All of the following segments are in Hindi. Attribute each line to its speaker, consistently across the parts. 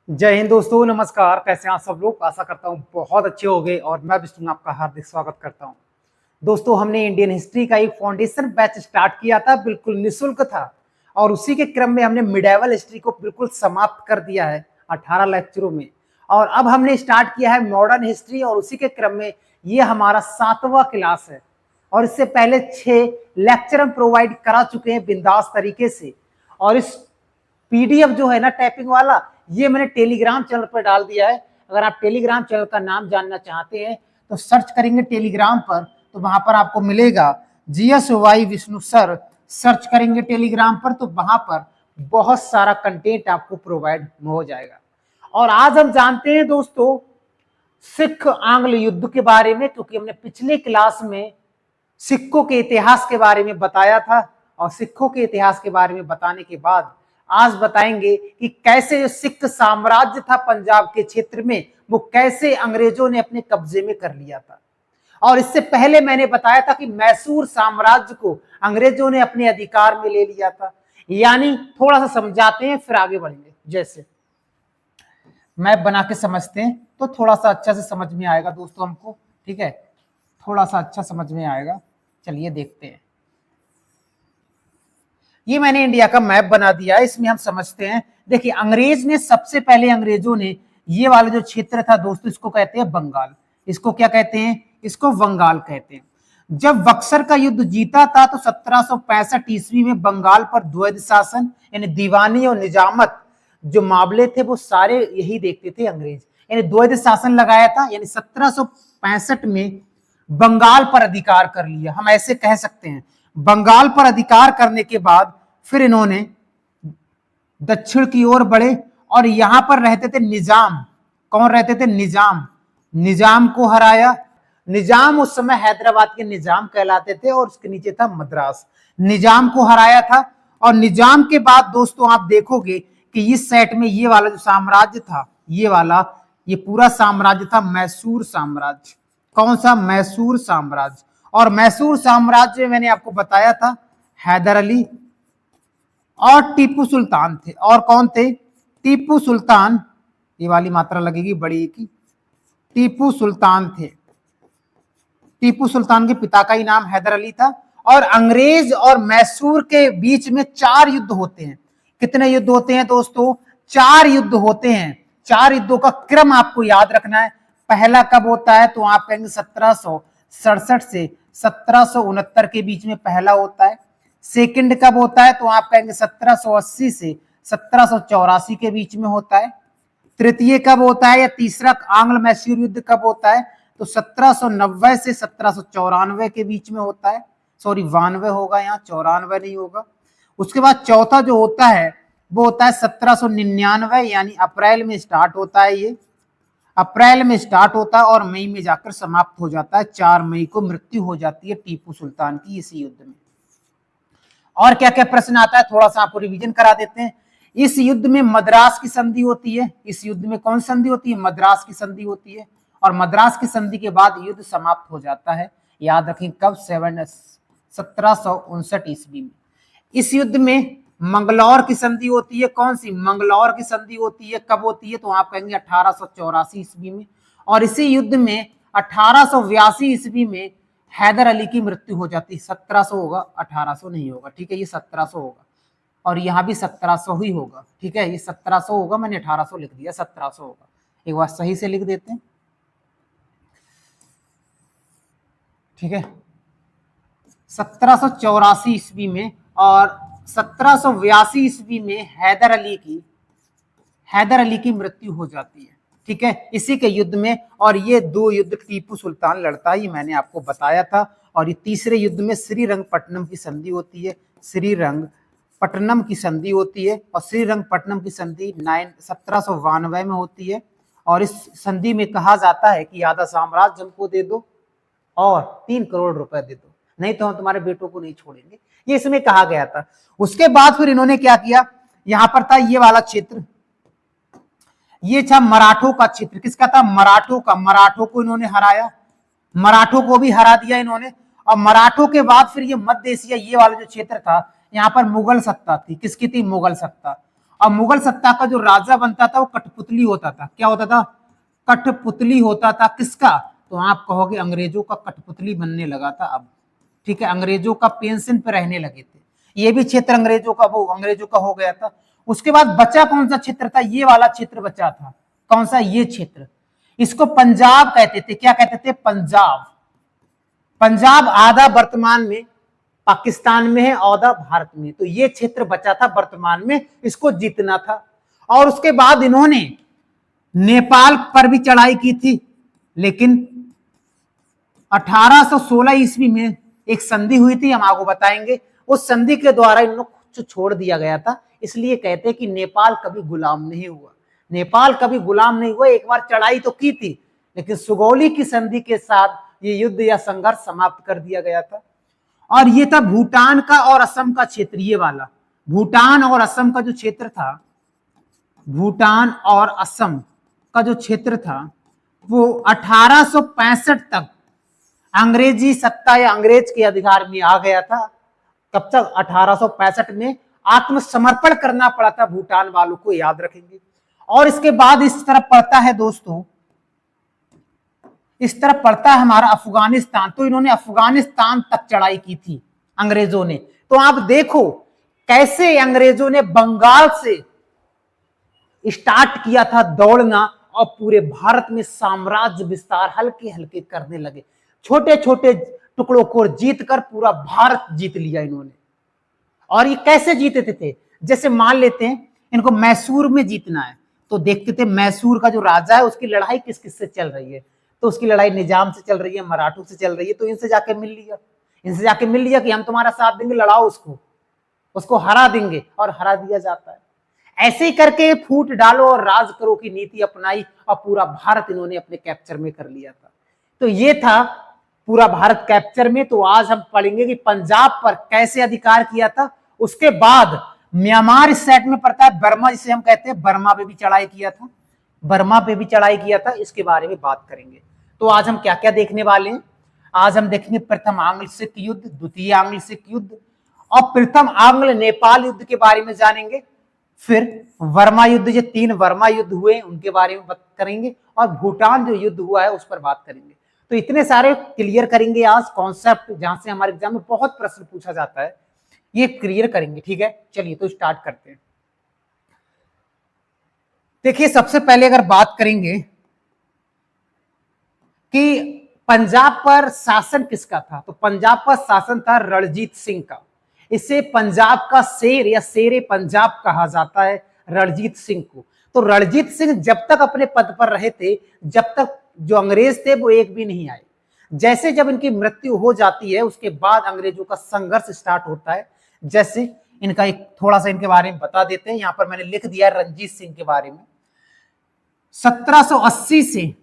Speaker 1: जय हिंद दोस्तों, नमस्कार। कैसे हैं आप सब लोग? आशा करता हूँ बहुत अच्छे होंगे और मैं विष्णु आपका हार्दिक स्वागत करता हूँ। दोस्तों, हमने इंडियन हिस्ट्री का एक फाउंडेशन बैच स्टार्ट किया था, बिल्कुल निःशुल्क था और उसी के क्रम में हमने मिडाइवल हिस्ट्री को बिल्कुल समाप्त कर दिया है 18 लेक्चरों में। और अब हमने स्टार्ट किया है मॉडर्न हिस्ट्री और उसी के क्रम में ये हमारा 7वां क्लास है। और इससे पहले 6 लेक्चर हम प्रोवाइड करा चुके हैं बिंदास तरीके से। और इस पीडीएफ जो है ना, टाइपिंग वाला, ये मैंने टेलीग्राम चैनल पर डाल दिया है। अगर आप टेलीग्राम चैनल का नाम जानना चाहते हैं तो सर्च करेंगे टेलीग्राम पर, तो वहां पर आपको मिलेगा GSY विष्णु सर। सर्च करेंगे टेलीग्राम पर तो वहां पर बहुत सारा कंटेंट आपको प्रोवाइड हो जाएगा। और आज हम जानते हैं दोस्तों सिख आंग्ल युद्ध के बारे में, क्योंकि हमने पिछले क्लास में सिखों के इतिहास के बारे में बताया था। और सिखों के इतिहास के बारे में बताने के बाद आज बताएंगे कि कैसे जो सिख साम्राज्य था पंजाब के क्षेत्र में, वो कैसे अंग्रेजों ने अपने कब्जे में कर लिया था। और इससे पहले मैंने बताया था कि मैसूर साम्राज्य को अंग्रेजों ने अपने अधिकार में ले लिया था। यानी थोड़ा सा समझाते हैं फिर आगे बढ़ेंगे। जैसे मैप बना के समझते हैं तो थोड़ा सा अच्छा से समझ में आएगा दोस्तों हमको। ठीक है, थोड़ा सा अच्छा समझ में आएगा। चलिए देखते हैं। ये मैंने इंडिया का मैप बना दिया है, इसमें हम समझते हैं। देखिए, अंग्रेज ने सबसे पहले, अंग्रेजों ने ये वाला जो क्षेत्र था दोस्तों, इसको कहते हैं बंगाल। इसको क्या कहते हैं? इसको बंगाल कहते हैं। जब बक्सर का युद्ध जीता था तो 1765 ईस्वी में बंगाल पर द्वैध शासन यानी दीवानी और निजामत जो मामले थे वो सारे यही देखते थे अंग्रेज, यानी द्वैध शासन लगाया था। यानी 1765 में बंगाल पर अधिकार कर लिया, हम ऐसे कह सकते हैं। बंगाल पर अधिकार करने के बाद फिर इन्होंने दक्षिण की ओर बढ़े और यहां पर रहते थे निजाम। कौन रहते थे? निजाम। निजाम को हराया। निजाम उस समय हैदराबाद के निजाम कहलाते थे और उसके नीचे था मद्रास। निजाम को हराया था। और निजाम के बाद दोस्तों आप देखोगे कि इस सेट में ये वाला जो साम्राज्य था, ये वाला, ये पूरा साम्राज्य था मैसूर साम्राज्य। कौन सा? मैसूर साम्राज्य। और मैसूर साम्राज्य में मैंने आपको बताया था हैदर अली और टीपू सुल्तान थे। और कौन थे? टीपू सुल्तान। ये वाली मात्रा लगेगी बड़ी की। टीपू सुल्तान थे। टीपू सुल्तान के पिता का ही नाम हैदर अली था। और अंग्रेज और मैसूर के बीच में 4 युद्ध होते हैं। कितने युद्ध होते हैं दोस्तों? 4 युद्ध होते हैं। 4 युद्धों का क्रम आपको याद रखना है। पहला कब होता है? तो आप कहेंगे 1767 से 1769 के बीच में पहला होता है। सेकंड कब होता है? तो आप कहेंगे 1780 से 1784 के बीच में होता है। तृतीय कब होता है या तीसरा आंग्ल मैसूर युद्ध कब होता है? तो 1790 से 1794 के बीच में होता है। सॉरी, 92 होगा यहाँ, 94 नहीं होगा। उसके बाद चौथा जो होता है वो होता है 1799, यानी अप्रैल में स्टार्ट होता है। ये अप्रैल में स्टार्ट होता है और मई में जाकर समाप्त हो जाता है। 4 मई को मृत्यु हो जाती है टीपू सुल्तान की इसी युद्ध में। और क्या क्या प्रश्न आता है थोड़ा सा आपको रिवीजन करा देते हैं। इस युद्ध में मद्रास की संधि होती है। इस युद्ध में कौन संधि होती है? मद्रास की संधि होती है। और मद्रास की संधि के बाद युद्ध समाप्त हो जाता है। याद रखें कब? 1759 ईस्वी में। इस युद्ध में मंगलौर की संधि होती है। कौन सी? मंगलौर की संधि होती है। कब होती है? तो आप कहेंगे 1884 ईस्वी में। और इसी युद्ध में 1882 ईस्वी में हैदर अली की मृत्यु हो जाती है। 1700 होगा, 1800 नहीं होगा। ठीक है, ये 1700 होगा और यहां भी 1700 ही होगा। ठीक है, ये 1700 होगा, मैंने 1800 लिख दिया, 1700 होगा। एक बार सही से लिख देते हैं। ठीक है, 1784 ईस्वी में और 1782 ईस्वी में हैदर अली की मृत्यु हो जाती है। ठीक है, इसी के युद्ध में। और ये 2 युद्ध टीपू सुल्तान लड़ता है, ये मैंने आपको बताया था। और ये तीसरे युद्ध में श्रीरंगपट्टनम की संधि होती है। श्रीरंगपट्टनम की संधि होती है और श्रीरंगपट्टनम की संधि 1792 में होती है। और इस संधि में कहा जाता है कि आधा साम्राज्य हमको दे दो और 3 करोड़ रुपए दे दो, नहीं तो हम तुम्हारे बेटों को नहीं छोड़ेंगे। ये इसमें कहा गया था। उसके बाद फिर इन्होंने क्या किया? यहां पर था ये वाला क्षेत्र, ये था मराठों का क्षेत्र। किसका था? मराठों का। मराठों को इन्होंने हराया, मराठों को भी हरा दिया इन्होंने। और मराठों के बाद फिर ये मध्य एशिया, ये वाला जो क्षेत्र था, यहाँ पर मुगल सत्ता थी। किसकी थी? मुगल सत्ता। और मुगल सत्ता का जो राजा बनता था वो कठपुतली होता था। क्या होता था? कठपुतली होता था। किसका? तो आप कहोगे अंग्रेजों का कठपुतली बनने लगा था अब। ठीक है, अंग्रेजों का पेंशन पे रहने लगे थे। ये भी क्षेत्र अंग्रेजों का हो गया था। उसके बाद बचा कौन सा क्षेत्र था? ये वाला क्षेत्र बचा था। कौन सा? ये क्षेत्र। इसको पंजाब कहते थे। क्या कहते थे? पंजाब। पंजाब आधा वर्तमान में पाकिस्तान में है, आधा भारत में। तो ये क्षेत्र बचा था वर्तमान में, इसको जीतना था। और उसके बाद इन्होंने नेपाल पर भी चढ़ाई की थी, लेकिन 1816 ईस्वी में एक संधि हुई थी, हम आपको बताएंगे। उस संधि के द्वारा इन लोग को छोड़ दिया गया था। इसलिए कहते हैं कि नेपाल कभी गुलाम नहीं हुआ। नेपाल कभी गुलाम नहीं हुआ। एक बार चढ़ाई तो की थी, लेकिन सुगौली की संधि के साथ ये युद्ध या संघर्ष समाप्त कर दिया गया था। और ये था भूटान का और असम का क्षेत्र। ये वाला भूटान और असम का जो क्षेत्र था, भूटान और असम का जो क्षेत्र था, वो 1865 तक अंग्रेजी सत्ता या अंग्रेज के अधिकार में आ गया था। कब तक? 1865 में आत्मसमर्पण करना पड़ा था भूटान वालों को, याद रखेंगे। और इसके बाद इस तरफ पड़ता है दोस्तों, इस तरफ पड़ता है हमारा अफगानिस्तान। तो इन्होंने अफगानिस्तान तक चढ़ाई की थी अंग्रेजों ने। तो आप देखो कैसे अंग्रेजों ने बंगाल से स्टार्ट किया था दौड़ना, और पूरे भारत में साम्राज्य विस्तार हल्के हल्के करने लगे। छोटे छोटे टुकड़ों को जीतकर पूरा भारत जीत लिया इन्होंने। और ये कैसे जीते थे? जैसे मान लेते हैं इनको मैसूर में जीतना है, तो देखते थे मैसूर का जो राजा है उसकी लड़ाई किस किस से चल रही है। तो उसकी लड़ाई निजाम से चल रही है, मराठों से चल रही है। तो इनसे जाके मिल लिया, इनसे जाके मिल लिया कि हम तुम्हारा साथ देंगे, लड़ाओ उसको, उसको हरा देंगे। और हरा दिया जाता है। ऐसे ही करके फूट डालो और राज करो की नीति अपनाई, और पूरा भारत इन्होंने अपने कैप्चर में कर लिया था। तो ये था पूरा भारत कैप्चर में। तो आज हम पढ़ेंगे कि पंजाब पर कैसे अधिकार किया था। उसके बाद म्यांमार इस साइड में पड़ता है, बर्मा जिसे हम कहते हैं, बर्मा पे भी चढ़ाई किया था। बर्मा पे भी चढ़ाई किया था। इसके बारे में बात करेंगे। तो आज हम क्या क्या देखने वाले हैं? आज हम देखेंगे प्रथम आंग्ल सिख युद्ध, द्वितीय आंग्ल सिख युद्ध, और प्रथम आंग्ल नेपाल युद्ध के बारे में जानेंगे। फिर वर्मा युद्ध, जो 3 वर्मा युद्ध हुए उनके बारे में बात करेंगे, और भूटान जो युद्ध हुआ है उस पर बात करेंगे। तो इतने सारे क्लियर करेंगे आज कॉन्सेप्ट, जहां से हमारे एग्जाम में बहुत प्रश्न पूछा जाता है, ये क्लियर करेंगे। ठीक है, चलिए तो स्टार्ट करते हैं। देखिए सबसे पहले अगर बात करेंगे कि पंजाब पर शासन किसका था, तो पंजाब पर शासन था रणजीत सिंह का। इसे पंजाब का शेर या शेरे पंजाब कहा जाता है, रणजीत सिंह को। तो रणजीत सिंह जब तक अपने पद पर रहे थे, जब तक जो अंग्रेज थे वो एक भी नहीं आए। जैसे जब इनकी मृत्यु हो जाती है, उसके बाद अंग्रेजों का संघर्ष स्टार्ट होता है। जैसे इनका एक थोड़ा सा इनके बारे में बता देते हैं। यहां पर मैंने लिख दिया रणजीत सिंह के बारे में। 1780 से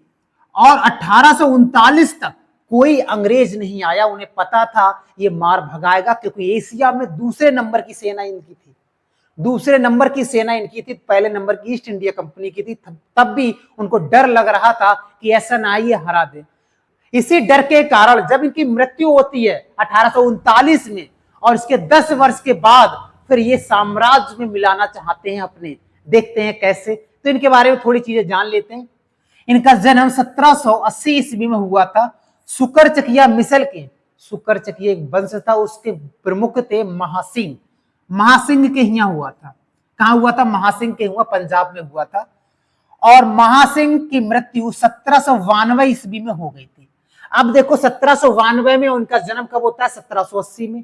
Speaker 1: और 1839 तक कोई अंग्रेज नहीं आया। उन्हें पता था ये मार भगाएगा, क्योंकि एशिया में दूसरे नंबर की सेना इनकी थी। दूसरे नंबर की सेना इनकी थी, पहले नंबर की ईस्ट इंडिया कंपनी की थी। तब भी उनको डर लग रहा था कि ऐसा ना ये हरा दे। इसी डर के कारण जब इनकी मृत्यु होती है 1839 में, और इसके 10 वर्ष के बाद फिर ये साम्राज्य में मिलाना चाहते हैं अपने। देखते हैं कैसे। तो इनके बारे में थोड़ी चीजें जान लेते हैं। इनका जन्म 1780 ईस्वी में हुआ था, सुकरचकिया मिसल के। सुकरचकिया एक वंश था, उसके प्रमुख थे महासिंह। महासिंह के यहाँ हुआ था। कहां हुआ था? महासिंह के हुआ, पंजाब में हुआ था। और महासिंह की मृत्यु 1792 ईस्वी में हो गई थी। अब देखो 1792 में उनका जन्म कब होता है? 1780 में।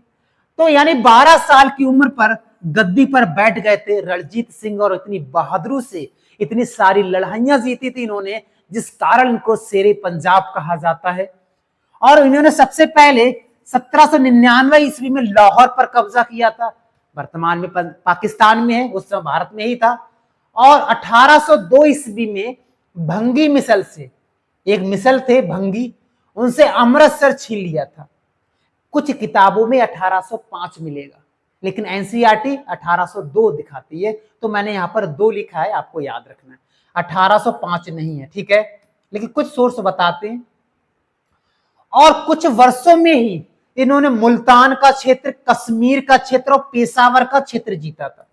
Speaker 1: तो यानी 12 साल की उम्र पर गद्दी पर बैठ गए थे रणजीत सिंह, और इतनी बहादुरी से इतनी सारी लड़ाइयां जीती थी इन्होंने, जिस कारण इनको शेरे पंजाब कहा जाता है। और इन्होंने सबसे पहले 1799 ईस्वी में लाहौर पर कब्जा किया था। वर्तमान में पाकिस्तान में है, उस समय भारत में ही था। और 1802 ईस्वी में भंगी मिसल से, एक मिसल थे भंगी, उनसे अमृतसर छीन लिया था। कुछ किताबों में 1805 मिलेगा, लेकिन एनसीईआरटी 1802 दिखाती है। तो मैंने यहां पर 2 लिखा है, आपको याद रखना है, 1805 नहीं है। ठीक है, लेकिन कुछ सोर्स बताते हैं। और कुछ वर्षों में ही इन्होंने मुल्तान का क्षेत्र, कश्मीर का क्षेत्र और पेशावर का क्षेत्र जीता था।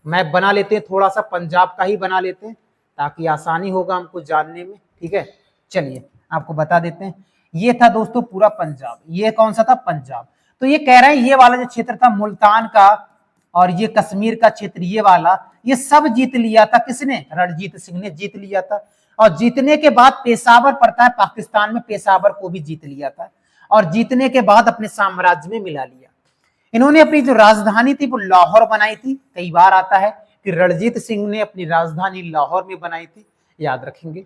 Speaker 1: मैप बना लेते हैं, थोड़ा सा पंजाब का ही बना लेते हैं ताकि आसानी होगा हमको जानने में। ठीक है, चलिए आपको बता देते हैं। ये था दोस्तों पूरा पंजाब। ये कौन सा था? पंजाब। तो ये कह रहे हैं ये वाला जो क्षेत्र था मुल्तान का और ये कश्मीर का क्षेत्र, ये वाला, ये सब जीत लिया था। किसने? रणजीत सिंह ने जीत लिया था। और जीतने के बाद पेशावर पड़ता है पाकिस्तान में, पेशावर को भी जीत लिया था और जीतने के बाद अपने साम्राज्य में मिला लिया। इन्होंने अपनी जो राजधानी थी वो लाहौर बनाई थी। कई बार आता है कि रणजीत सिंह ने अपनी राजधानी लाहौर में बनाई थी, याद रखेंगे।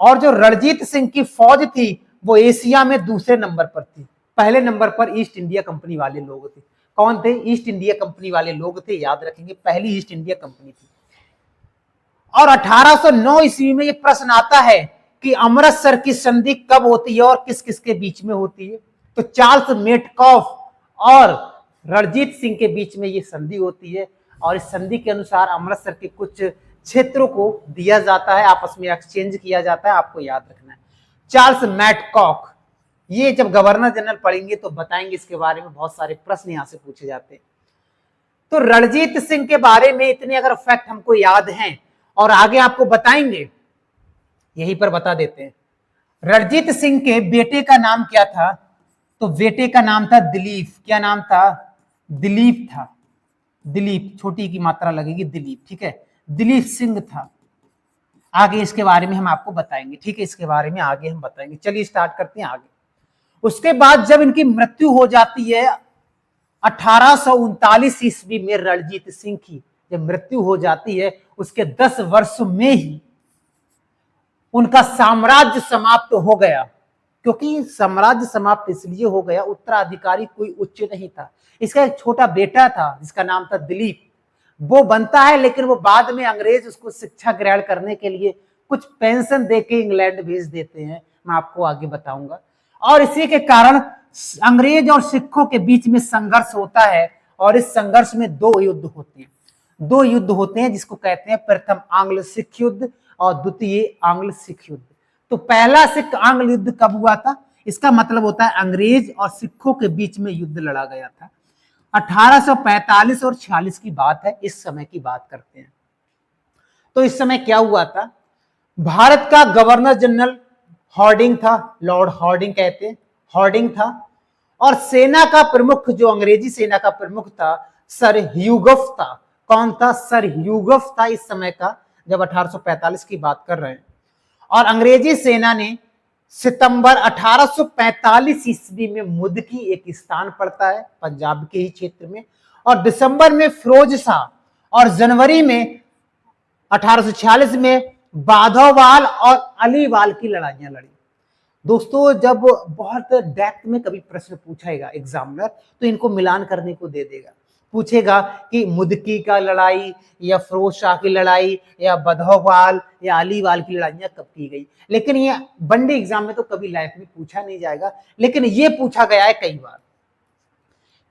Speaker 1: और जो रणजीत सिंह की फौज थी वो एशिया में दूसरे नंबर पर थी। पहले नंबर पर ईस्ट इंडिया कंपनी वाले लोग थे। कौन थे? ईस्ट इंडिया कंपनी वाले लोग थे, याद रखेंगे, पहली ईस्ट इंडिया कंपनी थी। और 1809 ईस्वी में ये प्रश्न आता है कि अमृतसर की संधि कब होती है और किस किस के बीच में होती है? तो चार्ल्स मेटकॉफ और रणजीत सिंह के बीच में ये संधि होती है और इस संधि के अनुसार अमृतसर के कुछ क्षेत्रों को दिया जाता है, आपस में एक्सचेंज किया जाता है, आपको याद रखना है। चार्ल्स मेटकॉफ, ये जब गवर्नर जनरल पढ़ेंगे तो बताएंगे इसके बारे में, बहुत सारे प्रश्न यहां से पूछे जाते हैं। तो रणजीत सिंह के बारे में इतने अगर फैक्ट हमको याद हैं और आगे आपको बताएंगे, यहीं पर बता देते हैं। रणजीत सिंह के बेटे का नाम क्या था? तो बेटे का नाम था दिलीप। क्या नाम था? दिलीप था। दिलीप, छोटी की मात्रा लगेगी, दिलीप। ठीक है, दिलीप सिंह था। आगे इसके बारे में हम आपको बताएंगे। ठीक है, इसके बारे में आगे हम बताएंगे। चलिए स्टार्ट करते हैं आगे। उसके बाद जब इनकी मृत्यु हो जाती है 1839 ईस्वी में, रणजीत सिंह की जब मृत्यु हो जाती है उसके 10 वर्ष में ही उनका साम्राज्य समाप्त हो गया। क्योंकि साम्राज्य समाप्त इसलिए हो गया, उत्तराधिकारी कोई उच्च नहीं था। इसका एक छोटा बेटा था जिसका नाम था दिलीप, वो बनता है, लेकिन वो बाद में अंग्रेज उसको शिक्षा ग्रहण करने के लिए कुछ पेंशन देके इंग्लैंड भेज देते हैं, मैं आपको आगे बताऊंगा। और इसी के कारण अंग्रेज और सिखों के बीच में संघर्ष होता है और इस संघर्ष में 2 युद्ध होते हैं। 2 युद्ध होते हैं जिसको कहते हैं प्रथम आंग्ल सिख युद्ध और द्वितीय आंग्ल सिख युद्ध। तो पहला सिख आंग्ल युद्ध कब हुआ था? इसका मतलब होता है अंग्रेज और सिखों के बीच में युद्ध लड़ा गया था। 1845 और 46 की बात है, इस समय की बात करते हैं। तो इस समय क्या हुआ था? भारत का गवर्नर जनरल हॉर्डिंग था, लॉर्ड हॉर्डिंग कहते हैं, हॉर्डिंग था। और सेना का प्रमुख, जो अंग्रेजी सेना का प्रमुख था, सर ह्यूगफ था। कौन था? सर ह्यूगफ था इस समय का, जब 1845 की बात कर रहे हैं। और अंग्रेजी सेना ने सितंबर 1845 ईस्वी में मुदकी, एक स्थान पड़ता है पंजाब के ही क्षेत्र में, और दिसंबर में फिरोज शाह और जनवरी में 1846 में बाघोवाल और अलीवाल की लड़ाइयां लड़ी। दोस्तों, जब बहुत डेप्थ में कभी प्रश्न पूछेगा एग्जामिनर तो इनको मिलान करने को दे देगा। पूछेगा कि मुदकी का लड़ाई या फिरोज शाह की लड़ाई या बधौवाल या अलीवाल की लड़ाइयां कब की गई, लेकिन ये वनडे एग्जाम में तो कभी लाइफ में पूछा नहीं जाएगा, लेकिन ये पूछा गया है कई बार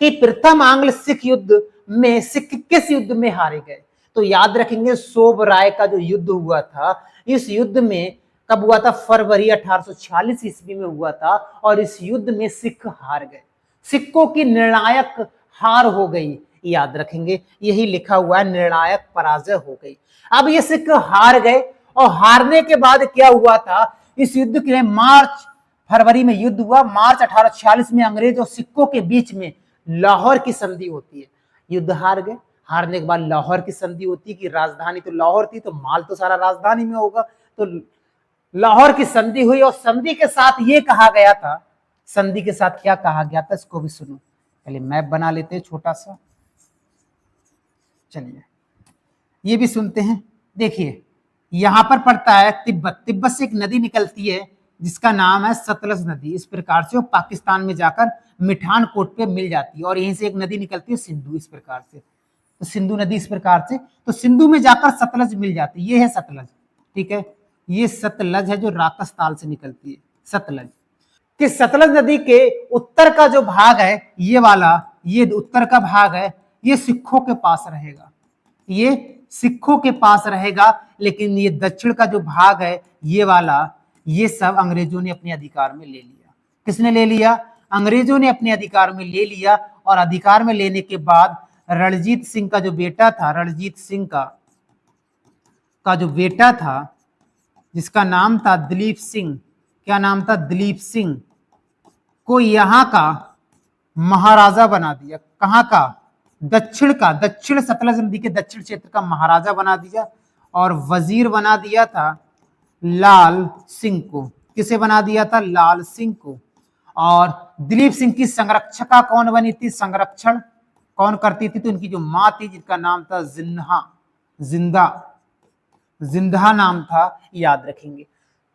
Speaker 1: कि प्रथम आंग्ल सिख युद्ध में सिख किस युद्ध में हारे गए। तो याद रखेंगे सोब राय का जो युद्ध हुआ था, इस युद्ध में कब हुआ था? फरवरी 1846 ईस्वी में हुआ था और इस युद्ध में सिख हार गए। सिखों की निर्णायक हार हो गई, याद रखेंगे, यही लिखा हुआ है, निर्णायक पराजय हो गई। अब ये सिख हार गए और हारने के बाद क्या हुआ था? इस युद्ध के लिए फरवरी में युद्ध हुआ। मार्च 1846 में अंग्रेज और सिखों के बीच में लाहौर की संधि होती है। युद्ध हार गए, हारने के बाद लाहौर की संधि होती है कि राजधानी तो लाहौर थी तो माल तो सारा राजधानी में होगा, तो लाहौर की संधि हुई। और संधि के साथ ये कहा गया था, संधि के साथ क्या कहा गया था इसको भी सुनो। पहले मैप बना लेते हैं छोटा सा, चलिए ये भी सुनते हैं। देखिए यहां पर पड़ता है तिब्बत, तिब्बत से एक नदी निकलती है जिसका नाम है सतलज नदी। इस प्रकार से वो पाकिस्तान में जाकर मिठान कोट पे मिल जाती है। और यहीं से एक नदी निकलती है सिंधु, इस प्रकार से, तो सिंधु नदी इस प्रकार से, तो सिंधु में जाकर सतलज मिल जाती है। ये है सतलज, ठीक है, ये सतलज है जो राकस ताल से निकलती है, सतलज। कि सतलज नदी के उत्तर का जो भाग है ये वाला, ये उत्तर का भाग है, ये सिखों के पास रहेगा, ये सिखों के पास रहेगा। लेकिन ये दक्षिण का जो भाग है ये वाला, ये सब अंग्रेजों ने अपने अधिकार में ले लिया। किसने ले लिया? अंग्रेजों ने अपने अधिकार में ले लिया। और अधिकार में लेने के बाद रणजीत सिंह का जो बेटा था, रणजीत सिंह का जो बेटा था, जिसका नाम था दिलीप सिंह, क्या नाम था, दिलीप सिंह, को यहाँ का महाराजा बना दिया। कहाँ का, दक्षिण सतलज नदी के दक्षिण क्षेत्र का महाराजा बना दिया, और वजीर बना दिया था लाल सिंह को। किसे बना दिया था, लाल सिंह को। और दिलीप सिंह की संरक्षका कौन बनी थी, संरक्षण कौन करती थी, तो इनकी जो मां थी जिनका नाम था जिंदा नाम था, याद रखेंगे।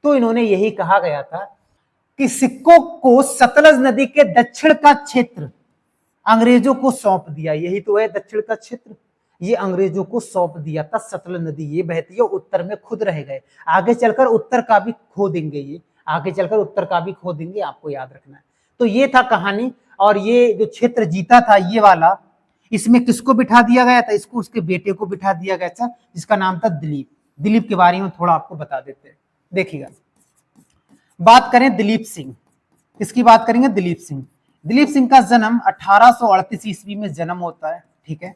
Speaker 1: तो इन्होंने यही कहा गया था कि सिक्कों को सतलज नदी के दक्षिण का क्षेत्र अंग्रेजों को सौंप दिया। यही तो है दक्षिण का क्षेत्र, ये अंग्रेजों को सौंप दिया था। सतलज नदी ये बहती है, उत्तर में खुद रह गए, आगे चलकर उत्तर का भी खो देंगे, ये आगे चलकर उत्तर का भी खो देंगे, आपको याद रखना है। तो ये था कहानी। और ये जो क्षेत्र जीता था ये वाला, इसमें किसको बिठा दिया गया था, इसको उसके बेटे को बिठा दिया गया था, जिसका नाम था दिलीप। दिलीप के बारे में थोड़ा आपको बता देते हैं, देखिएगा। बात करें दिलीप सिंह, किसकी बात करेंगे, दिलीप सिंह। दिलीप सिंह का जन्म 1838 ईस्वी में जन्म होता है, ठीक है।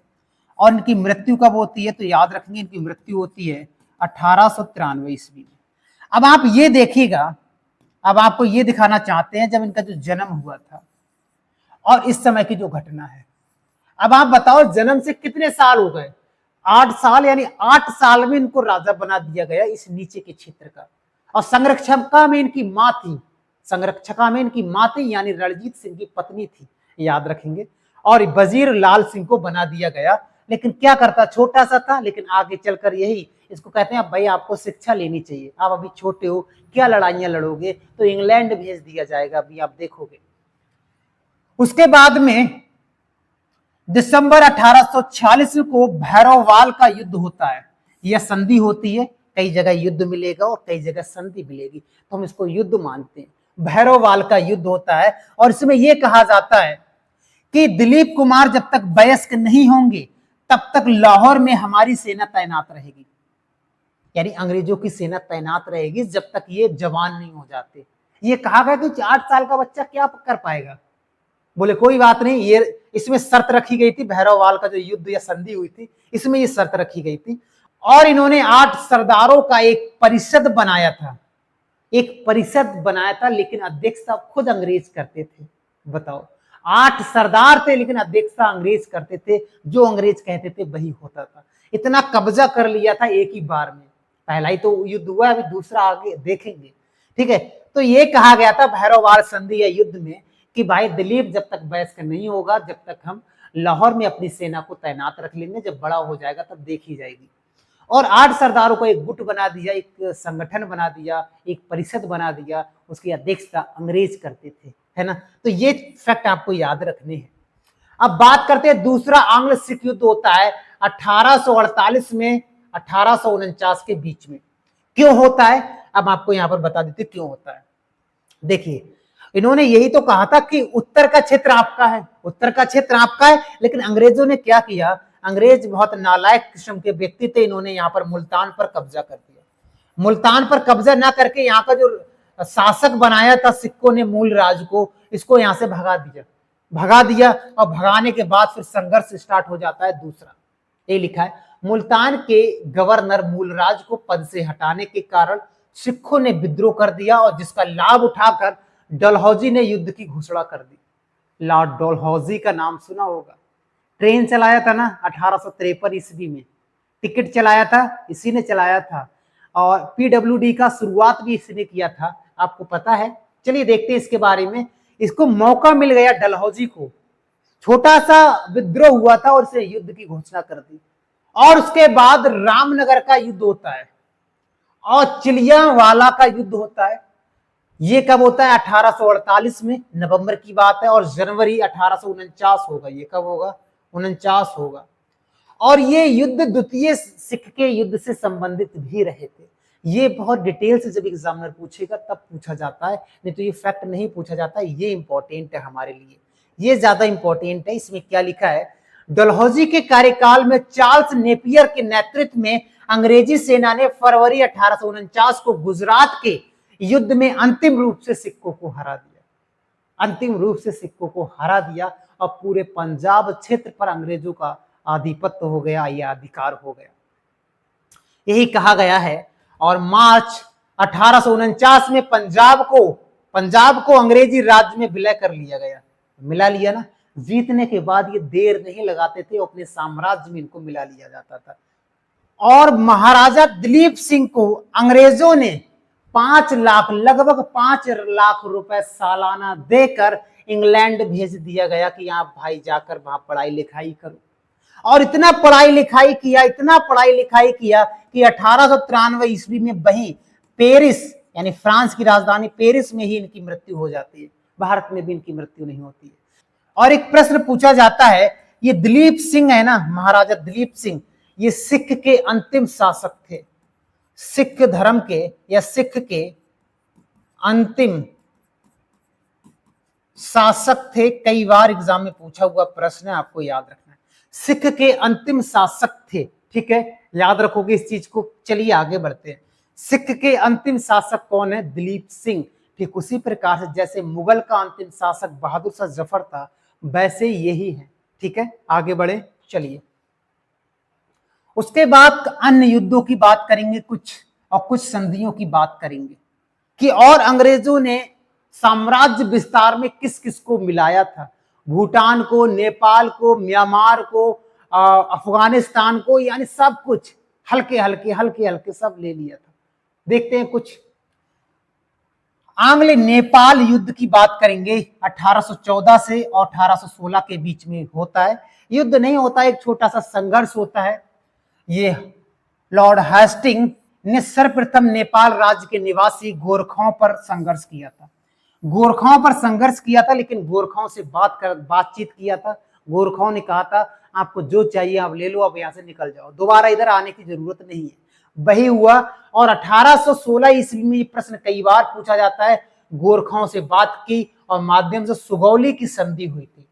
Speaker 1: और इनकी मृत्यु कब होती है, तो याद रखेंगे इनकी मृत्यु होती है 1893 ईस्वी में। अब आप ये देखिएगा, अब आपको ये दिखाना चाहते हैं जब इनका जो जन्म हुआ था और इस समय की जो घटना है। अब आप बताओ जन्म से कितने साल हो गए, 8 साल, यानी 8 साल में इनको राजा बना दिया गया इस नीचे के क्षेत्र का। और संरक्षका में इनकी मां थी, संरक्षका में इनकी मां थी, यानी रणजीत सिंह की पत्नी थी, याद रखेंगे। और वजीर लाल सिंह को बना दिया गया। लेकिन क्या करता, छोटा सा था, लेकिन आगे चलकर यही इसको कहते हैं भाई आपको शिक्षा लेनी चाहिए, आप अभी छोटे हो, क्या लड़ाइयां लड़ोगे, तो इंग्लैंड भेज दिया जाएगा, अभी आप देखोगे। उसके बाद में दिसंबर 1846 को भैरववाल का युद्ध होता है, यह संधि होती है, कई जगह युद्ध मिलेगा और कई जगह संधि मिलेगी, तो हम इसको युद्ध मानते हैं। भैरववाल का युद्ध होता है और इसमें यह कहा जाता है कि दिलीप कुमार जब तक वयस्क नहीं होंगे तब तक लाहौर में हमारी सेना तैनात रहेगी, यानी अंग्रेजों की सेना तैनात रहेगी जब तक ये जवान नहीं हो जाते। ये कहा गया कि 8 साल का बच्चा क्या कर पाएगा, बोले कोई बात नहीं, ये इसमें शर्त रखी गई थी, भैरववाल का जो युद्ध या संधि हुई थी इसमें ये शर्त रखी गई थी। और इन्होंने 8 सरदारों का एक परिषद बनाया था, एक परिषद बनाया था, लेकिन अध्यक्षता खुद अंग्रेज करते थे। बताओ, 8 सरदार थे लेकिन अध्यक्षता अंग्रेज करते थे, जो अंग्रेज कहते थे वही होता था। इतना कब्जा कर लिया था एक ही बार में। पहला ही तो युद्ध हुआ, अभी दूसरा आगे देखेंगे, ठीक है। तो ये कहा गया था भैरववाल संधि या युद्ध में कि भाई दिलीप जब तक वयस्क नहीं होगा, जब तक हम लाहौर में अपनी सेना को तैनात रख लेंगे, जब बड़ा हो जाएगा तब देखी जाएगी। और 8 सरदारों को एक गुट बना दिया, एक संगठन बना दिया, एक परिषद बना दिया, उसकी अध्यक्षता अंग्रेज करते थे, है ना। तो ये फैक्ट आपको याद रखने हैं। अब बात करते हैं दूसरा आंग्ल सिख युद्ध होता है 1848 में 1849 के बीच में। क्यों होता है, अब आपको यहां पर बता देते क्यों होता है। देखिए, इन्होंने यही तो कहा था कि उत्तर का क्षेत्र आपका है, उत्तर का क्षेत्र आपका है, लेकिन अंग्रेजों ने क्या किया, अंग्रेज बहुत नालायक किस्म के व्यक्ति थे, इन्होंने यहाँ पर मुल्तान पर कब्जा कर दिया। मुल्तान पर कब्जा ना करके यहाँ का जो शासक बनाया था सिक्कों ने, मूल राज को, इसको यहाँ से भगा दिया। और भगाने के बाद फिर संघर्ष स्टार्ट हो जाता है दूसरा। ये लिखा है, मुल्तान के गवर्नर मूलराज को पद से हटाने के कारण सिखों ने विद्रोह कर दिया, और जिसका लाभ उठाकर डलहौजी ने युद्ध की घोषणा कर दी। लॉर्ड डलहौजी का नाम सुना होगा, ट्रेन चलाया था ना 1853 ईस्वी में, टिकट चलाया था इसी ने चलाया था, और पीडब्ल्यूडी का शुरुआत भी इसी ने किया था, आपको पता है। चलिए देखते हैं इसके बारे में। इसको मौका मिल गया डलहौजी को, छोटा सा विद्रोह हुआ था और इसे युद्ध की घोषणा कर दी। और उसके बाद रामनगर का युद्ध होता है और चिलियावाला का युद्ध होता है। ये कब होता है, 1848 में, नवंबर की बात है, और जनवरी 1849 होगा। ये कब होगा, 49 होगा। और ये युद्ध द्वितीय सिख के युद्ध से संबंधित भी रहे थे। ये बहुत डिटेल से जब एग्जामिनर पूछेगा तब पूछा जाता है, नहीं तो ये फैक्ट नहीं पूछा जाता है। ये इंपॉर्टेंट है हमारे लिए, ये ज्यादा इंपॉर्टेंट है। इसमें क्या लिखा है, डलहौजी के कार्यकाल में चार्ल्स नेपियर के नेतृत्व में अंग्रेजी सेना ने फरवरी 1849 को गुजरात के युद्ध में अंतिम रूप से सिक्कों को हरा दिया, अंतिम रूप से सिक्कों को हरा दिया, और पूरे पंजाब क्षेत्र पर अंग्रेजों का आधिपत्य हो गया, या अधिकार हो गया, यही कहा गया है। और मार्च 1849 में पंजाब को अंग्रेजी राज्य में विलय कर लिया गया। मिला लिया ना, जीतने के बाद ये देर नहीं लगाते थे, अपने साम्राज्य में इनको मिला लिया जाता था। और महाराजा दिलीप सिंह को अंग्रेजों ने 5 लाख, लगभग 5 लाख रुपए सालाना देकर इंग्लैंड भेज दिया गया कि आप भाई जाकर वहां पढ़ाई लिखाई करो। और इतना पढ़ाई लिखाई किया कि 1893 ईस्वी में वही पेरिस, यानी फ्रांस की राजधानी पेरिस में ही इनकी मृत्यु हो जाती है। भारत में भी इनकी मृत्यु नहीं होती है। और एक प्रश्न पूछा जाता है, ये दिलीप सिंह है ना, महाराजा दिलीप सिंह, ये सिख के अंतिम शासक थे, सिख धर्म के या सिख के अंतिम शासक थे। कई बार एग्जाम में पूछा हुआ प्रश्न है, आपको याद रखना है, सिख के अंतिम शासक थे। ठीक है, याद रखोगे इस चीज को। चलिए आगे बढ़ते हैं। सिख के अंतिम शासक कौन है? दिलीप सिंह। ठीक उसी प्रकार से जैसे मुगल का अंतिम शासक बहादुर शाह जफर था, वैसे यही है। ठीक है, आगे बढ़े। चलिए, उसके बाद अन्य युद्धों की बात करेंगे कुछ, और कुछ संधियों की बात करेंगे कि और अंग्रेजों ने साम्राज्य विस्तार में किस किस को मिलाया था। भूटान को, नेपाल को, म्यांमार को, अफगानिस्तान को, यानी सब कुछ हल्के हल्के सब ले लिया था। देखते हैं कुछ। आंग्ल नेपाल युद्ध की बात करेंगे। 1814 से और 1816 के बीच में होता है। युद्ध नहीं होता, एक छोटा सा संघर्ष होता है। ये लॉर्ड हेस्टिंग ने सर्वप्रथम नेपाल राज्य के निवासी गोरखाओं पर संघर्ष किया था। लेकिन गोरखाओं से बातचीत किया था। गोरखाओं ने कहा था आपको जो चाहिए आप ले लो, अब यहां से निकल जाओ, दोबारा इधर आने की जरूरत नहीं है। वही हुआ। और 1816 ईस्वी में ये प्रश्न कई बार पूछा जाता है, गोरखाओं से बात की और माध्यम से सुगौली की संधि हुई थी।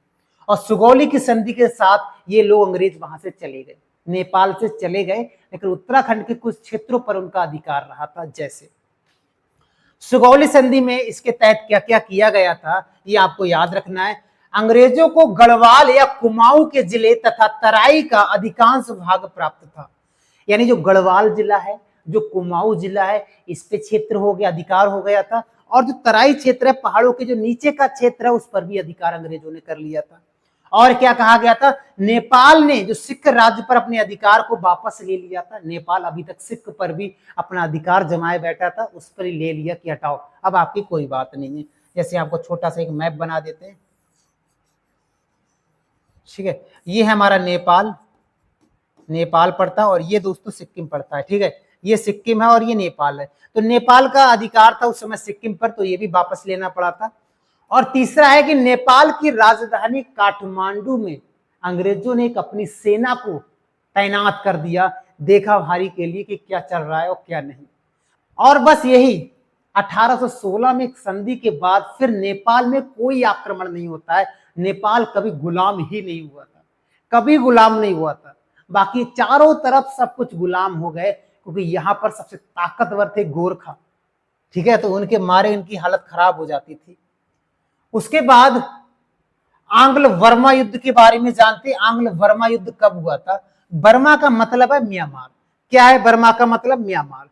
Speaker 1: और सुगौली की संधि के साथ ये लोग अंग्रेज वहां से चले गए, नेपाल से चले गए, लेकिन उत्तराखंड के कुछ क्षेत्रों पर उनका अधिकार रहा था। जैसे सुगौली संधि में इसके तहत क्या क्या किया गया था, ये आपको याद रखना है। अंग्रेजों को गढ़वाल या कुमाऊं के जिले तथा तराई का अधिकांश भाग प्राप्त था। यानी जो गढ़वाल जिला है, जो कुमाऊं जिला है, इस पे क्षेत्र हो गया, अधिकार हो गया था। और जो तराई क्षेत्र है, पहाड़ों के जो नीचे का क्षेत्र है, उस पर भी अधिकार अंग्रेजों ने कर लिया था। और क्या कहा गया था, नेपाल ने जो सिख राज्य पर अपने अधिकार को वापस ले लिया था। नेपाल अभी तक सिख पर भी अपना अधिकार जमाए बैठा था, उस पर ही ले लिया कि हटाओ, अब आपकी कोई बात नहीं है। जैसे आपको छोटा सा एक मैप बना देते हैं। ठीक है, ये है हमारा नेपाल पड़ता है, और ये दोस्तों सिक्किम पड़ता है। ठीक है, ये सिक्किम है और ये नेपाल है। तो नेपाल का अधिकार था उस समय सिक्किम पर, तो ये भी वापस लेना पड़ा था। और तीसरा है कि नेपाल की राजधानी काठमांडू में अंग्रेजों ने एक अपनी सेना को तैनात कर दिया, देखा भारी के लिए कि क्या चल रहा है और क्या नहीं। और बस यही 1816 में संधि के बाद फिर नेपाल में कोई आक्रमण नहीं होता है। नेपाल कभी गुलाम ही नहीं हुआ था, कभी गुलाम नहीं हुआ था। बाकी चारों तरफ सब कुछ गुलाम हो गए, क्योंकि यहाँ पर सबसे ताकतवर थे गोरखा। ठीक है, तो उनके मारे इनकी हालत खराब हो जाती थी। उसके बाद आंग्ल वर्मा युद्ध के बारे में जानते। आंग्ल वर्मा युद्ध कब हुआ था? बर्मा का मतलब है म्यांमार। क्या है बर्मा का मतलब? म्यांमार।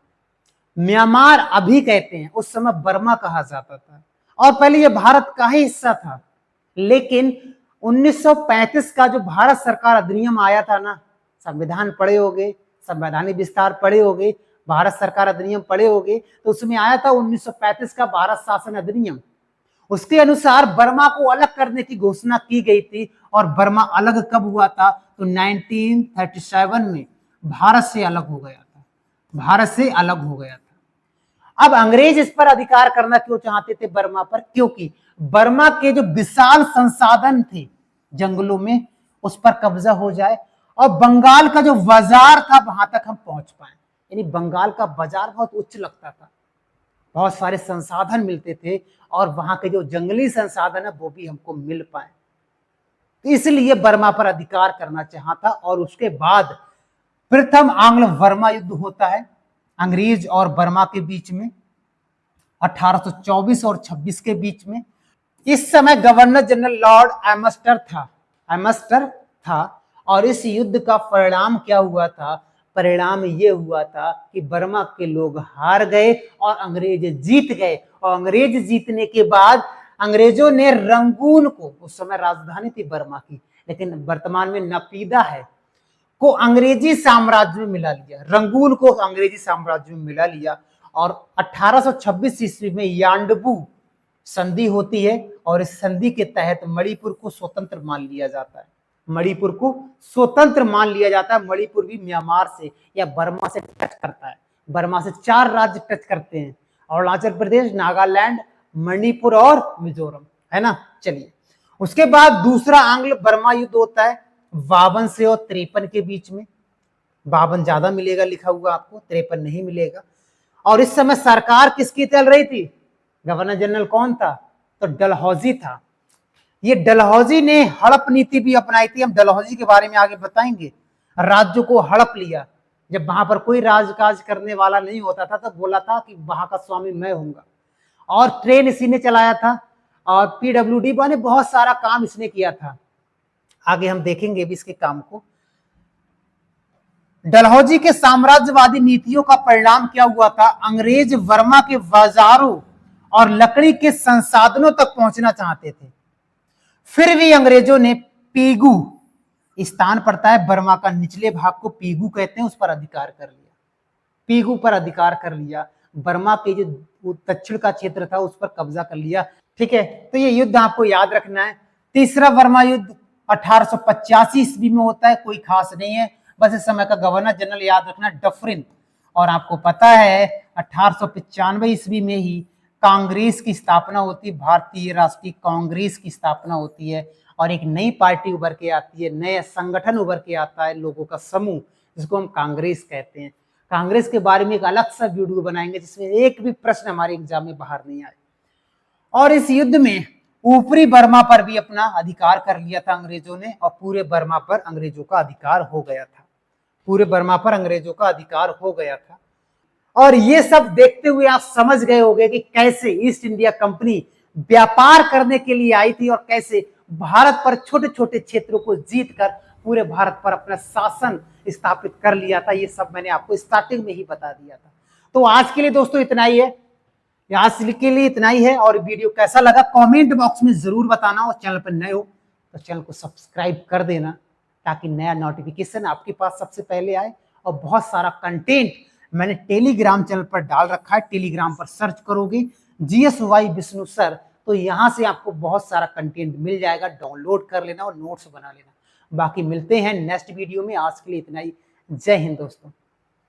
Speaker 1: म्यांमार अभी कहते हैं, उस समय बर्मा कहा जाता था, और पहले यह भारत का ही हिस्सा था। लेकिन 1935 का जो भारत सरकार अधिनियम आया था ना, संविधान पढ़े होगे, संवैधानिक विस्तार पढ़े होगे, भारत सरकार अधिनियम पढ़े होगे, तो उसमें आया था 1935 का भारत शासन अधिनियम। उसके अनुसार बर्मा को अलग करने की घोषणा की गई थी। और बर्मा अलग कब हुआ था? तो 1937 में भारत से अलग हो गया था। भारत से अलग हो गया था। अब अंग्रेज इस पर अधिकार करना क्यों चाहते थे बर्मा पर? क्योंकि बर्मा के जो विशाल संसाधन थे जंगलों में, उस पर कब्जा हो जाए, और बंगाल का जो बाजार था वहां तक हम पहुंच पाए। यानी बंगाल का बाजार बहुत उच्च लगता था, बहुत सारे संसाधन मिलते थे, और वहां के जो जंगली संसाधन है वो भी हमको मिल पाए। तो इसलिए बर्मा पर अधिकार करना चाहता। और उसके बाद प्रथम आंग्ल वर्मा युद्ध होता है अंग्रेज और बर्मा के बीच में, 1824 और 26 के बीच में। इस समय गवर्नर जनरल लॉर्ड एमस्टर था। और इस युद्ध का परिणाम क्या हुआ था? परिणाम ये हुआ था कि बर्मा के लोग हार गए और अंग्रेज जीत गए। और अंग्रेज जीतने के बाद अंग्रेजों ने रंगून को, उस समय राजधानी थी बर्मा की, लेकिन वर्तमान में नपीदा है, को अंग्रेजी साम्राज्य में मिला लिया। रंगून को अंग्रेजी साम्राज्य में मिला लिया और 1826 ईस्वी में यांडबू संधि होती है और इस संधि के तहत मणिपुर को स्वतंत्र मान लिया जाता है। मणिपुर को स्वतंत्र मान लिया जाता है। मणिपुर भी म्यांमार से या बर्मा से टच करता है। बर्मा से 4 राज्य टच करते हैं, अरुणाचल प्रदेश, नागालैंड, मणिपुर और मिजोरम, है ना। चलिए, उसके बाद दूसरा आंग्ल बर्मा युद्ध होता है 52 से और 53 के बीच में। 52 ज्यादा मिलेगा लिखा हुआ आपको, 53 नहीं मिलेगा। और इस समय सरकार किसकी चल रही थी? गवर्नर जनरल कौन था? तो डलहौजी था। ये डलहौजी ने हड़प नीति भी अपनाई थी। हम डलहौजी के बारे में आगे बताएंगे। राज्यों को हड़प लिया। जब वहां पर कोई राजकाज करने वाला नहीं होता था तो बोला था कि वहां का स्वामी मैं हूंगा। और ट्रेन इसी ने चलाया था और पीडब्ल्यूडी ने बहुत सारा काम इसने किया था। आगे हम देखेंगे भी इसके काम को। डलहौजी के साम्राज्यवादी नीतियों का परिणाम क्या हुआ था? अंग्रेज बर्मा के बाजारों और लकड़ी के संसाधनों तक पहुंचना चाहते थे। फिर भी अंग्रेजों ने पीगू, स्थान पड़ता है बर्मा का निचले भाग को पीगू कहते हैं, उस पर अधिकार कर लिया। पीगू पर अधिकार कर लिया। बर्मा के जो दक्षिण का क्षेत्र था उस पर कब्जा कर लिया। ठीक है, तो ये युद्ध आपको याद रखना है। तीसरा बर्मा युद्ध 1885 ईस्वी में होता है। कोई खास नहीं है, बस इस समय का गवर्नर जनरल याद रखना, डफरिन। और आपको पता है 1895 ईस्वी में ही कांग्रेस की स्थापना होती है, भारतीय राष्ट्रीय कांग्रेस की स्थापना होती है और एक नई पार्टी उभर के आती है, नया संगठन उभर के आता है, लोगों का समूह, जिसको हम कांग्रेस कहते हैं। कांग्रेस के बारे में एक अलग सा वीडियो बनाएंगे जिसमें एक भी प्रश्न हमारे एग्जाम में बाहर नहीं आए। और इस युद्ध में ऊपरी बर्मा पर भी अपना अधिकार कर लिया था अंग्रेजों ने और पूरे बर्मा पर अंग्रेजों का अधिकार हो गया था। पूरे बर्मा पर अंग्रेजों का अधिकार हो गया था। और ये सब देखते हुए आप समझ गए होंगे कि कैसे ईस्ट इंडिया कंपनी व्यापार करने के लिए आई थी और कैसे भारत पर छोटे छोटे क्षेत्रों को जीतकर पूरे भारत पर अपना शासन स्थापित कर लिया था। ये सब मैंने आपको स्टार्टिंग में ही बता दिया था। तो आज के लिए दोस्तों इतना ही है, आज के लिए इतना ही है। और वीडियो कैसा लगा कमेंट बॉक्स में जरूर बताना। और चैनल पर नए हो तो चैनल को सब्सक्राइब कर देना ताकि नया नोटिफिकेशन आपके पास सबसे पहले आए। और बहुत सारा कंटेंट मैंने टेलीग्राम चैनल पर डाल रखा है। टेलीग्राम पर सर्च करोगे GSY विष्णु सर तो यहाँ से आपको बहुत सारा कंटेंट मिल जाएगा। डाउनलोड कर लेना और नोट्स बना लेना। बाकी मिलते हैं नेक्स्ट वीडियो में। आज के लिए इतना ही। जय हिंद दोस्तों।